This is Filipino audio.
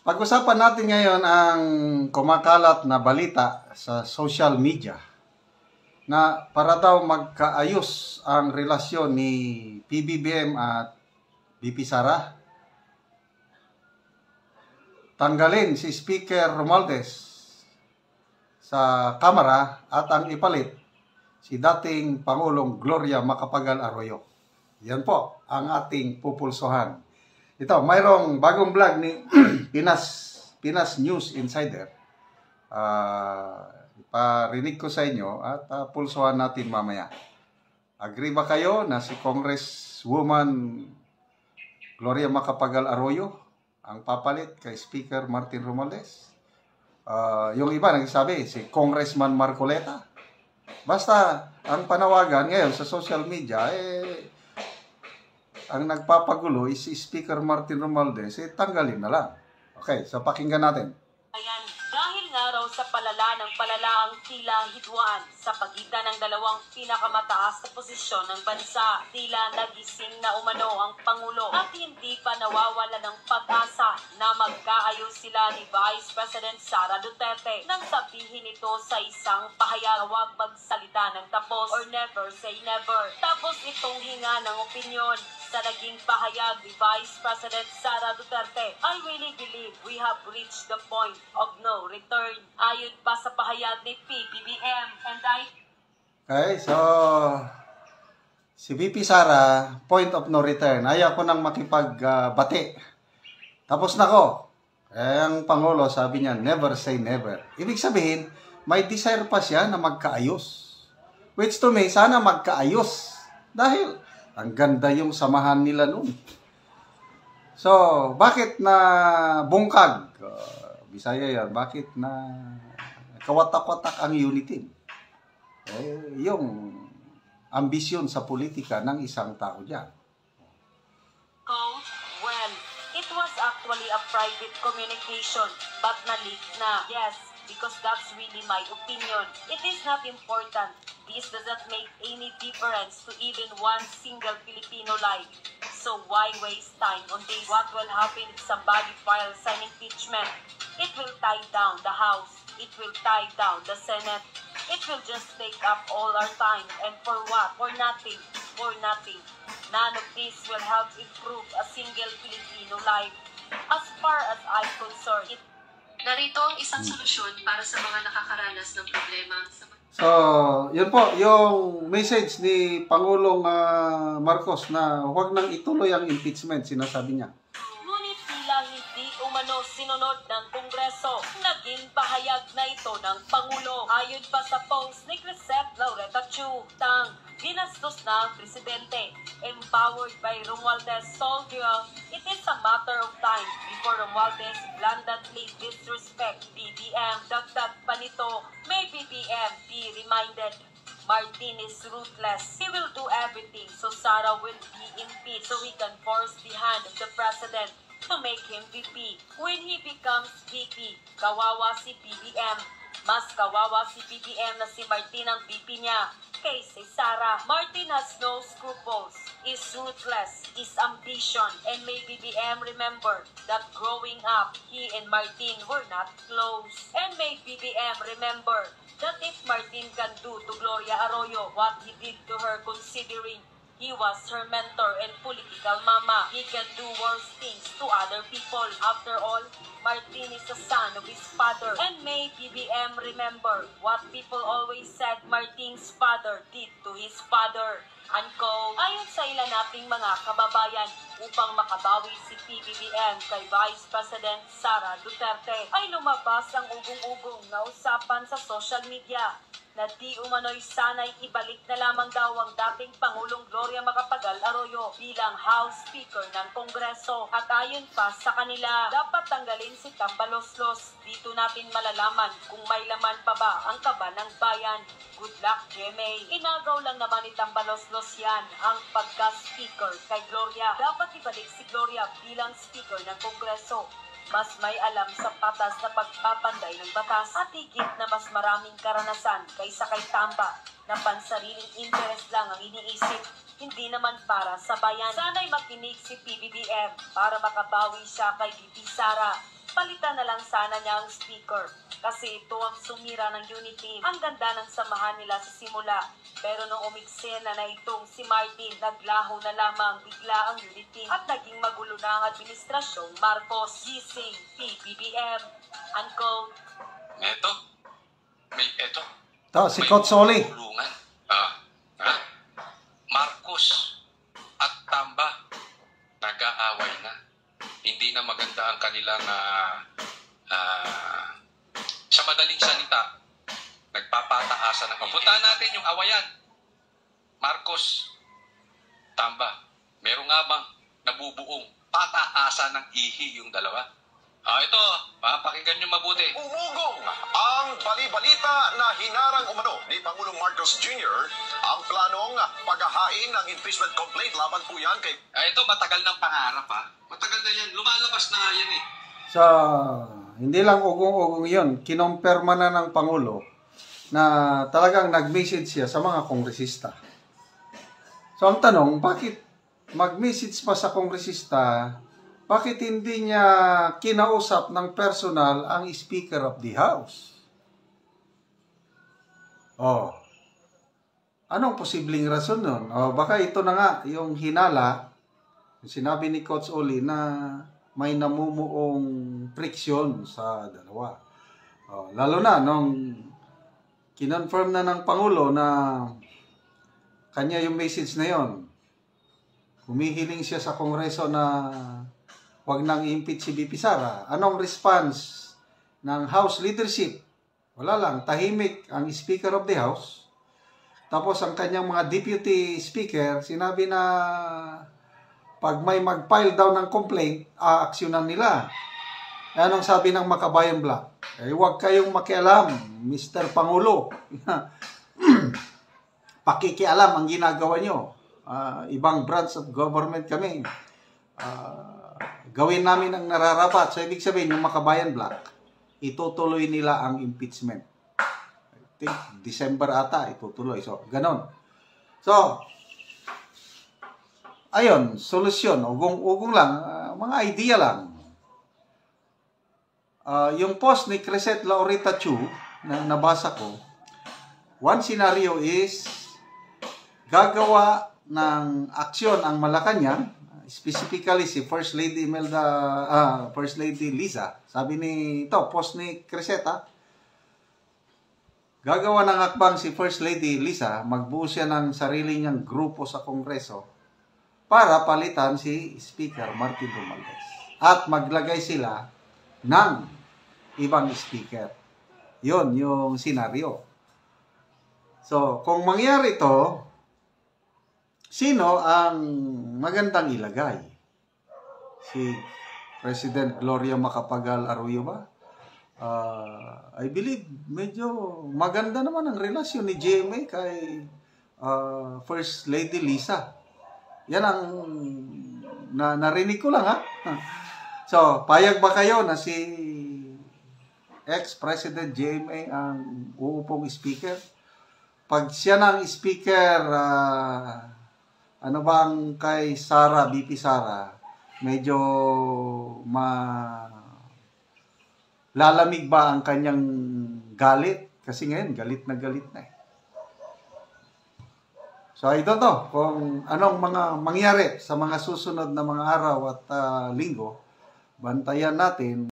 Pag-usapan natin ngayon ang kumakalat na balita sa social media na para daw magkaayos ang relasyon ni PBBM at VP Sara. Tanggalin si Speaker Romualdez sa Kamara at ang ipalit si dating Pangulong Gloria Macapagal Arroyo. Yan po ang ating pupulsuhan. Ito, mayroong bagong vlog ni Pinas News Insider. Iparinig ko sa inyo at pulsuhan natin mamaya. Agree ba kayo na si Congresswoman Gloria Macapagal Arroyo ang papalit kay Speaker Martin Romualdez? Yung iba nagsasabi, si Congressman Marcoleta. Basta, ang panawagan ngayon sa social media, ang nagpapagulo is si Speaker Martin Romualdez, tanggalin na lang. Okay, so pakinggan natin. Ayan, dahil nga raw sa palala ang tila hidwaan sa pagitan ng dalawang pinakamataas na posisyon ng bansa, tila nagising na umano ang Pangulo at hindi pa nawawala ng pag-asa na magkaayos sila ni Vice President Sara Duterte nang sabihin ito sa isang pahayag, huwag magsalita ng tapos or never say never. Tapos itong hinga ng opinyon sa naging pahayag ni Vice President Sara Duterte, I really believe we have reached the point of no return. Ayon pa sa pahayag ni PBBM, Okay, so si VP Sara, point of no return. Ayaw ko nang makipagbati. Tapos na ko. Ang Pangulo sabi niya, never say never. Ibig sabihin, may desire pa siya na magkaayos. Which to me, sana magkaayos. Dahil ang ganda yung samahan nila noon. So, bakit na bungkag? Bisaya yan, bakit na kawatak-watak ang unity? Yung ambisyon sa politika ng isang tao dyan. Well, it was actually a private communication, but na-leak na. Yes, because that's really my opinion. It is not important. This does not make any difference to even one single Filipino life. So why waste time on this? What will happen if somebody files an impeachment? It will tie down the House. It will tie down the Senate. It will just take up all our time. And for what? For nothing. For nothing. None of this will help improve a single Filipino life. As far as I'm concerned, narito ang isang solusyon para sa mga nakakaranas ng problema. So, yun po, yung message ni Pangulong Marcos na huwag nang ituloy ang impeachment, sinasabi niya. Ngunit tila hindi umano sinunod ng Kongreso. Naging pahayag na ito ng Pangulo. Ayon pa sa post ni Crisette Laureta Chu, ginastos na ang presidente. Empowered by Romualdez soldier, it is a matter of time before Romualdez blandantly disrespect BBM. Dagdag pa nito, may BBM be reminded, Martin is ruthless. He will do everything so Sara will be impeached so we can force the hand of the president to make him VP. When he becomes VP, kawawa si BBM. Mas kawawa si BBM na si Martin ang VP niya kaysa Sara. Martin has no scruples, is ruthless, is ambition, and may BBM remember that growing up, he and Martin were not close. And may BBM remember that if Martin can do to Gloria Arroyo what he did to her considering he was her mentor and political mama, he can do worse things to other people. After all, Martin is the son of his father. And may BBM remember what people always said Martin's father did to his father. Ayon sa ilan nating mga kababayan, upang makabawi si PBBM kay Vice President Sara Duterte, ay lumabas ang ugong-ugong na usapan sa social media na di umano'y sana'y ibalik na lamang daw ang dating Pangulong Gloria Macapagal Arroyo bilang House Speaker ng Kongreso. At ayon pa sa kanila, dapat tanggalin si Tambaloslos. Dito natin malalaman kung may laman pa ba ang kaba ng bayan. Good luck, GMA. Inagaw lang naman ni Tambaloslos yan ang pagka-speaker kay Gloria. Dapat ibalik si Gloria bilang Speaker ng Kongreso. Mas may alam sa patas na pagpapanday ng batas at higit na mas maraming karanasan kaysa kay Tamba na pansariling interes lang ang iniisip, hindi naman para sa bayan. Sana'y makinig si PBBM para makabawi siya kay VP Sara. palitan na lang sana niya ang speaker. Kasi ito ang sumira ng unity. Ang ganda ng samahan nila sa simula. Pero nung umiksena na itong si Martin, naglaho na lamang bigla ang unity at naging magulo na ang administrasyong Marcos. Gising, PBBM, unquote. Eto? Eto? Ito, si Coach Oli. Tulungan. Marcos at Tamba nag-aaway na. Hindi na maganda ang kanilang sa madaling salita, nagpapataasan ng puntahan natin yung awayan. Marcos, Tamba, meron nga bang nabubuong pataasan ng ihi yung dalawa? Ito, pakinggan nyo mabuti. Umugong ang bali-balita na hinarang umano ni Pangulong Marcos Jr. ang planong paghahain ng impeachment complaint laban po yan kay... Ito, matagal ng pangarap Matagal na yan. Lumalabas na nga yan So, hindi lang ugong-ugong yun. Kinumpirma na ng Pangulo na talagang nag-message siya sa mga kongresista. So, ang tanong, bakit mag-message pa sa kongresista, bakit hindi niya kinausap ng personal ang Speaker of the House? Anong posibleng rason nun? Baka ito na nga, yung hinala, sinabi ni Coach Oli na may namumuong friksyon sa dalawa. Lalo na nung kinonfirm na ng Pangulo na kanya yung message na yon. Humihiling siya sa Kongreso na wag nang i-impeach si VP Sara. Anong response ng House leadership? Wala lang, tahimik ang Speaker of the House. Tapos ang kanyang mga deputy speaker, sinabi na pag may mag-file daw ng complaint, aaksyonan nila. Anong sabi ng Makabayan Black? Huwag kayong makialam, Mr. Pangulo. Pakikialam ang ginagawa nyo. Ibang branch of government kami. Gawin namin ang nararapat. So, ibig sabihin, yung Makabayan Black, itutuloy nila ang impeachment. I think, December ata, itutuloy. So, ganon. So, ayun, solusyon. Ugong-ugong lang. Mga idea lang. Yung post ni Crisette Laurita Chu, na nabasa ko, one scenario is, gagawa ng aksyon ang Malacanang, specifically si First Lady First Lady Liza, sabi ni post ni Crisette, gagawa ng hakbang si First Lady Liza, magbuo siya ng sarili niyang grupo sa Kongreso para palitan si Speaker Martin Romualdez at maglagay sila ng ibang speaker. Yun yung senaryo. So, kung mangyari ito, sino ang magandang ilagay? Si President Gloria Macapagal Arroyo ba? I believe medyo maganda naman ang relasyon ni GMA kay First Lady Liza. Yan ang narinig ko lang So, payag ba kayo na si ex-President GMA ang uupong speaker? Pag siya ng speaker, ano bang kay Sara, VP Sara, medyo lalamig ba ang kanyang galit? Kasi ngayon, galit na So, I don't know kung anong mga mangyari sa mga susunod na mga araw at linggo. Bantayan natin